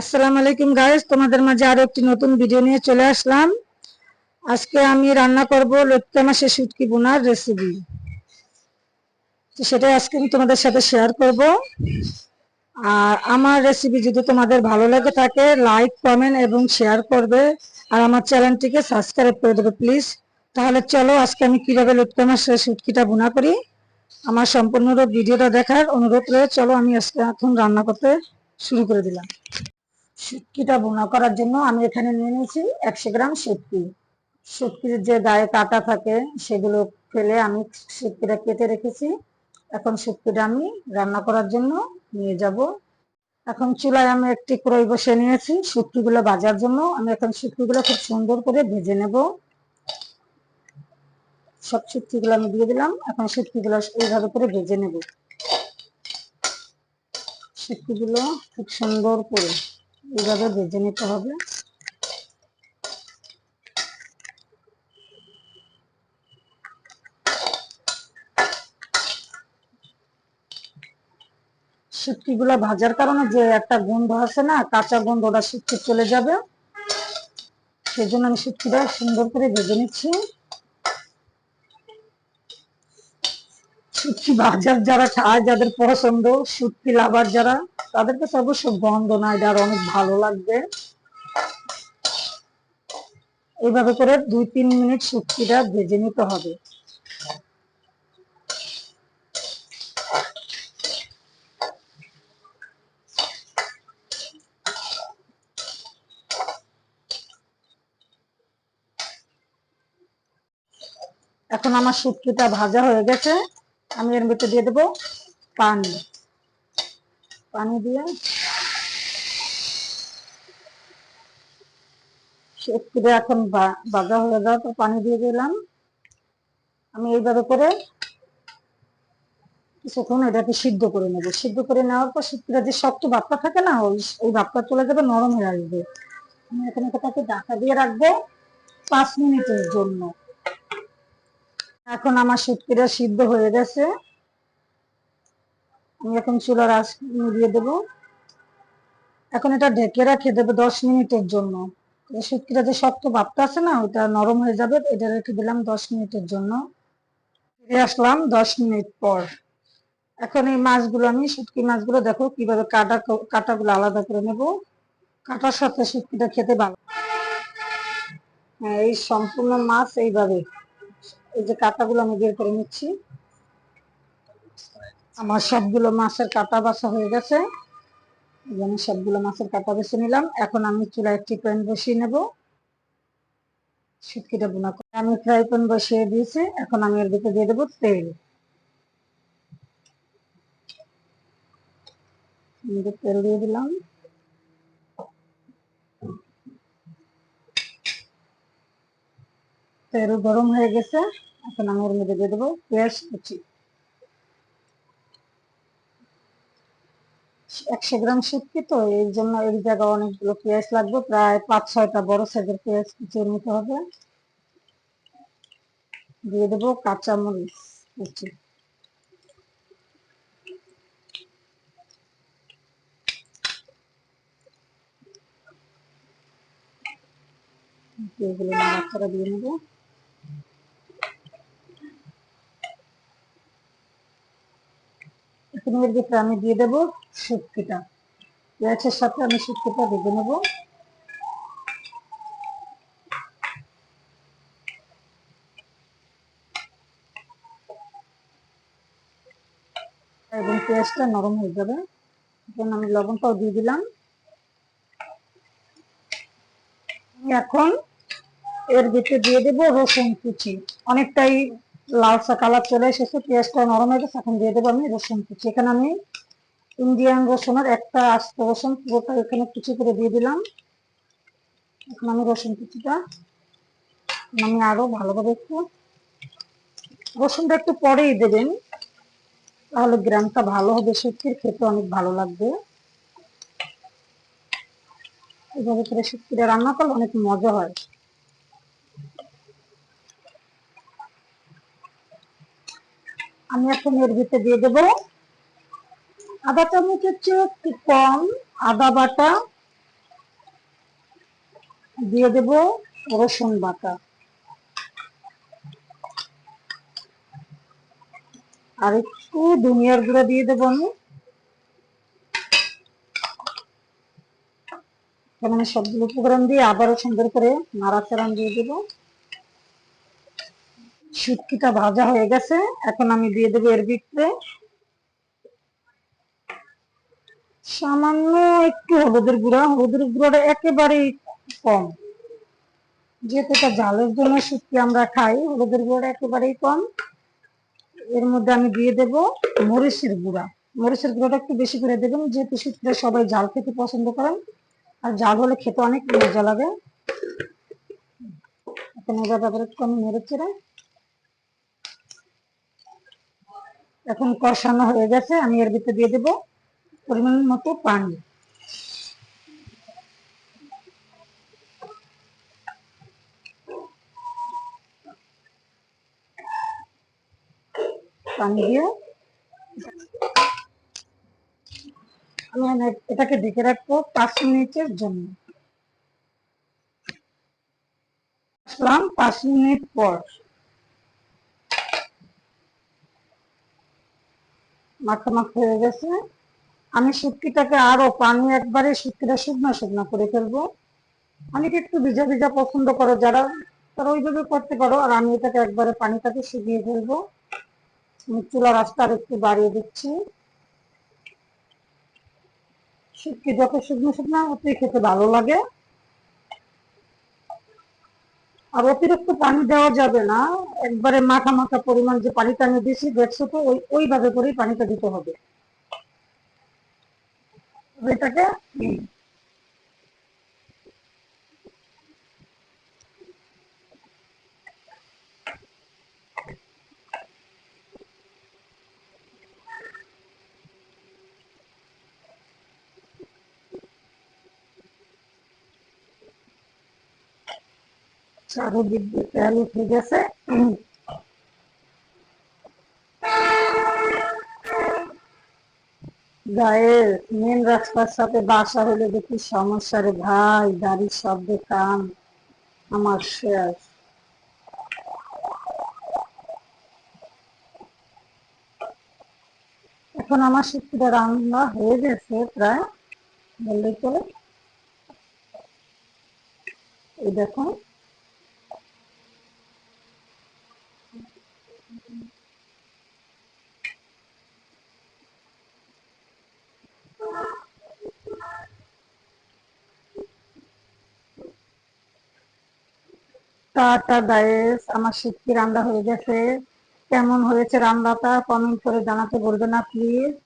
আসসালামু আলাইকুম গাইস, তোমাদের মাঝে আরো একটি নতুন ভিডিও নিয়ে চলে আসলাম। আজকে আমি রান্না করব লটকা মাছের শুটকি বোনার রেসিপি। তো সেটাই আজকে আমি তোমাদের সাথে শেয়ার করব। আর আমার রেসিপি যদি তোমাদের ভালো লাগে থাকে, লাইক কমেন্ট এবং শেয়ার করবে, আর আমার চ্যানেলটিকে সাবস্ক্রাইব করে দেবে প্লিজ। তাহলে চলো আজকে আমি কিভাবে লটকা মাছের শুটকিটা বোনা করি আমার সম্পূর্ণ ভিডিওটা দেখার অনুরোধ রয়ে। চলো আমি আজকে এখন রান্না করতে শুরু করে দিলাম। শুটকিটা বোনা করার জন্য আমি এখানে নিয়ে নিয়েছি 100 গ্রাম শুটকি। শুটকির যে গায়ে কাটা থাকে সেগুলো ফেলে আমি শুটকিটা কেটে রেখেছি। এখন শুটকিটা আমি রান্না করার জন্য নিয়ে যাব। এখন চুলায় আমি একটি কড়াই বসিয়ে নিয়েছি শুটকিগুলো ভাজার জন্য। আমি এখন শুটকিগুলো খুব সুন্দর করে ভেজে নেব। সব শুটকিগুলো আমি দিয়ে দিলাম। এখন শুটকিগুলো এইভাবে করে ভেজে নেব। শুটকিগুলো খুব সুন্দর করে এইভাবে ভেজে নিতে হবে। শুটকিগুলো ভাজার কারণে যে একটা গন্ধ আছে না, কাঁচা গন্ধ, ওটা শুটকি চলে যাবে। সেই জন্য আমি শুটকিটা সুন্দর করে ভেজে নিচ্ছি। শুটকি ভাজার যারা খায়, যাদের পছন্দ, শুটকি লাভার যারা, তাদের কাছে অবশ্য গন্ধ না, এটা আর অনেক ভালো লাগবে। এইভাবে করে 2-3 মিনিট শুটকিটা ভেজে নিতে হবে। এখন আমার শুটকিটা ভাজা হয়ে গেছে। আমি এর ভিতরে দিয়ে দেবো পানি। পানি দিয়ে শুটকিটা এখন ভাজা হয়ে যাওয়ার পর পানি দিয়ে দিলাম। আমি এইভাবে করে কিছুক্ষণ এটাকে সিদ্ধ করে নেবো। সিদ্ধ করে নেওয়ার পর শুটকিটা যে শক্ত ভাবটা থাকে না, ওই ভাবটা চলে যাবে, নরম হয়ে আসবে। আমি এখানে এটাকে ঢাকা দিয়ে রাখবো 5 মিনিটের জন্য। এখন আমার শুটকিটা সিদ্ধ হয়ে গেছে। আমি এখন চুলার আঁচ দিয়ে দেবো। এখন এটা ঢেকে রেখে দেবো 10 মিনিটের জন্য। শুটকিটা যে শক্ত ভাবটা আছে না, ওটা নরম হয়ে যাবে। এটা রেখে দিলাম 10 মিনিটের জন্য। ফিরে আসলাম 10 মিনিট পর। এখন এই মাছগুলো, আমি শুটকি মাছগুলো দেখো কিভাবে কাটাগুলো আলাদা করে নেব। কাটার সাথে শুটকিটা খেতে ভালো। হ্যাঁ, এই সম্পূর্ণ মাছ এইভাবে, এই যে কাটাগুলো আমি বের করে নিচ্ছি। আমার সবগুলো মাছের কাটা বাছা হয়ে গেছে। আমি সবগুলো মাছের কাটা বেছে নিলাম। এখন আমি চুলায় একটি প্যান বসিয়ে নেব শুটকিটা বোনা করে। আমি ফ্রাই প্যান বসিয়ে দিয়েছি। এখন আমি এর ভিতরে দিয়ে দেবো তেল। তেল দিয়ে দিলাম। তেল গরম হয়ে গেছে। এখন আমি এর মধ্যে দিয়ে দেবো পেঁয়াজ কুচি। 100 গ্রাম শুটকি তো, এই জন্য এই জায়গায় অনেকগুলো পেঁয়াজ লাগবে, প্রায় 5-6টা বড় সাইজের পেঁয়াজ কুচিয়ে নিতে হবে। দিয়ে দেবো কাঁচামরিচ কুচি। এগুলো নাড়াচাড়া দিয়ে নেবো। এখন এর ভিতরে আমি দিয়ে দেবো শুটকিটা। পেঁয়াজের সাথে আমি শুটকিটা ভেজে নেবো। এবং পেঁয়াজটা নরম হয়ে যাবে। এখন আমি লবণটাও দিয়ে দিলাম। এখন এর ভিতরে দিয়ে দেবো রসুন কুচি। অনেকটাই লালচা কালার চলে এসেছে, পেঁয়াজটা নরম হয়ে গেছে। এখন দিয়ে দেবো আমি রসুন কুচি। এখানে আমি ইন্ডিয়ান রসুনের একটা আস্ত রসুন পুরোটা এখানে কুচি করে দিয়ে দিলাম। এখন আমি রসুন কুচিটা আমি আরো ভালোভাবে একটু, রসুনটা একটু পরেই দেবেন, তাহলে গ্রামটা ভালো হবে, শুটকির খেতে অনেক ভালো লাগবে। এইভাবে করে শুটকিটা রান্না করলে অনেক মজা হয়। আমি এখন এর ভিতরে দিয়ে দেবো আদা চামচের চেয়ে একটু কম আদা বাটা, দিয়ে দেব রসুন বাটা, আর একটু ধনিয়ার গুঁড়া দিয়ে দেবো আমি। মানে সবগুলো উপকরণ দিয়ে আবারও সুন্দর করে নাড়াচাড়া দিয়ে দেবো। শুটকিটা ভাজা হয়ে গেছে, এখন আমি দিয়ে দেবো এর ভিতরে সামান্য একটু হলুদের গুঁড়া। হলুদের গুঁড়াটা একেবারেই কম, যেহেতু এটা ঝালের জন্য শুটকি আমরা খাই, হলুদের গুঁড়াটা একেবারেই কম। এর মধ্যে আমি দিয়ে দেব মরিচের গুঁড়া। মরিচের গুঁড়াটা একটু বেশি করে দেবেন, যেহেতু শুটকিটা সবাই ঝাল খেতে পছন্দ করেন, আর ঝাল হলে খেতে অনেক মজা লাগে। এখন এবার আবার একটু আমি নেড়েচেড়ে, এখন কষানো হয়ে গেছে, আমি এর ভিতরে দিয়ে দেব পরিমাণ মতো পানি। পানি দিয়ে আমি এটাকে ঢেকে রাখবো 5 মিনিটের জন্য। 5 মিনিট পর মাখা হয়ে গেছে। আমি শুটকিটাকে আরো পানি একবারে শুটকিটা শুকনো শুকনো করে ফেলবো। অনেকে একটু ভিজা ভিজা পছন্দ করো যারা, তারা ওইভাবে করতে পারো, আর আমি এটাকে একবারে পানিটাকে শুকিয়ে ফেলবো। আমি চুলার আঁচটা আর একটু বাড়িয়ে দিচ্ছি। শুটকি যত শুকনো শুকনো অতই খেতে ভালো লাগে। আর অতিরিক্ত পানি দেওয়া যাবে না, একবারে মাখা মাখা পরিমাণ যে পানিটা আমি দিয়েছি দেখছো তো, ওইভাবে করেই পানিটা দিতে হবে। এটাকে চারোদিক দিয়ে তেল উঠে গেছে। গায়ের মেন রাস্তার সাথে বাসা হলে দেখি সমস্যা রে ভাই, গাড়ির শব্দে কান আমার শেষ। এখন আমার শুটকিটা রান্না হয়ে গেছে প্রায় বললেই চলে। এই দেখুন, টাটা গাইস, আমার শুটকি রান্না হয়ে গেছে। কেমন হয়েছে রান্নাটা কমেন্ট করে জানাতে বলবেন না প্লিজ।